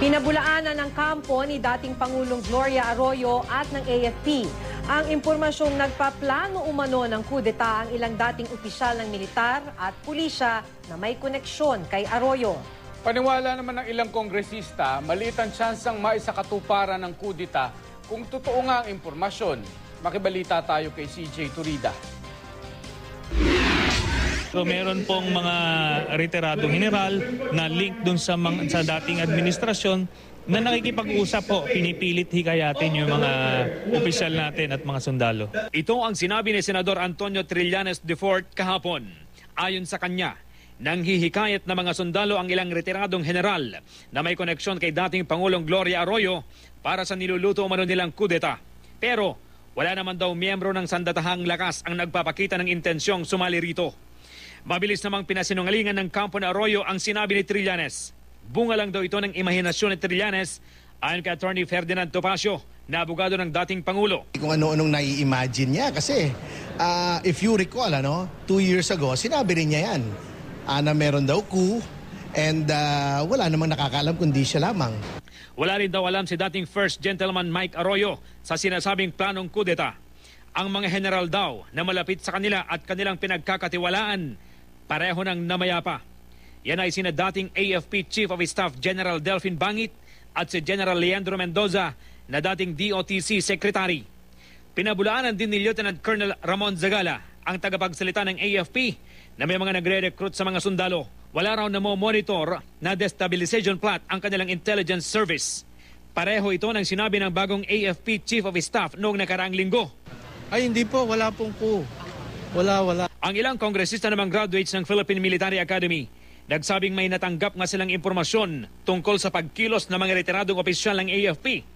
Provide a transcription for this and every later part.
Pinabulaanan ng kampo ni dating Pangulong Gloria Arroyo at ng AFP ang impormasyong nagpaplano umano ng kudeta ang ilang dating opisyal ng militar at pulisya na may koneksyon kay Arroyo. Paniwala naman ng ilang kongresista, maliit ang tsansang maisakatuparan ng kudeta kung totoo nga ang impormasyon. Makibalita tayo kay CJ Turida. So meron pong mga retiradong general na link dun sa dating administrasyon na nakikipag-usap po, pinipilit hikayatin yung mga opisyal natin at mga sundalo. Ito ang sinabi ni Senador Antonio Trillanes IV kahapon. Ayon sa kanya, nang hihikayat na mga sundalo ang ilang retiradong general na may koneksyon kay dating Pangulong Gloria Arroyo para sa niluluto umano nilang kudeta. Pero wala naman daw miyembro ng sandatahang lakas ang nagpapakita ng intensyong sumali rito. Mabilis namang pinasinungalingan ng kampo na Arroyo ang sinabi ni Trillanes. Bunga lang daw ito ng imahinasyon ni Trillanes ayon kay Attorney Ferdinand Topacio na abogado ng dating Pangulo. Kung ano-anong nai-imagine niya kasi if you recall, 2 years ago, sinabi rin niya yan na meron daw coup and wala namang nakakaalam kundi siya lamang. Wala rin daw alam si dating First Gentleman Mike Arroyo sa sinasabing planong kudeta. Ang mga general daw na malapit sa kanila at kanilang pinagkakatiwalaan, pareho ng namayapa. Yan ay sina dating AFP Chief of Staff General Delfin Bangit at si General Leandro Mendoza na dating DOTC Secretary. Pinabulaanan din ni Lieutenant Colonel Ramon Zagala, ang tagapagsalita ng AFP, na may mga nagre-recruit sa mga sundalo. Wala raw na monitor na destabilization plot ang kanilang intelligence service. Pareho ito ng sinabi ng bagong AFP Chief of Staff noong nakaraang linggo. Ay hindi po, wala pong coup. Wala. Ang ilang kongresista namang graduates ng Philippine Military Academy nagsabing may natanggap nga silang impormasyon tungkol sa pagkilos ng mga retiradong opisyal ng AFP.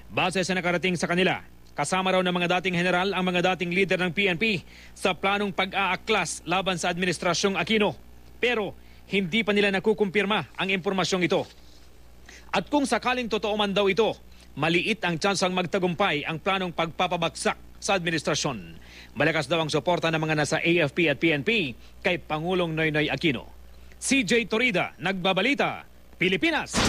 Base sa nakarating sa kanila, kasama raw ng mga dating general ang mga dating leader ng PNP sa planong pag-aaklas laban sa Administrasyong Aquino. Pero hindi pa nila nakukumpirma ang impormasyong ito. At kung sakaling totoo man daw ito, maliit ang tsansang magtagumpay ang planong pagpapabagsak sa administrasyon. Malakas daw ang suporta ng mga nasa AFP at PNP kay Pangulong Noynoy Aquino. CJ Turida, Nagbabalita, Pilipinas.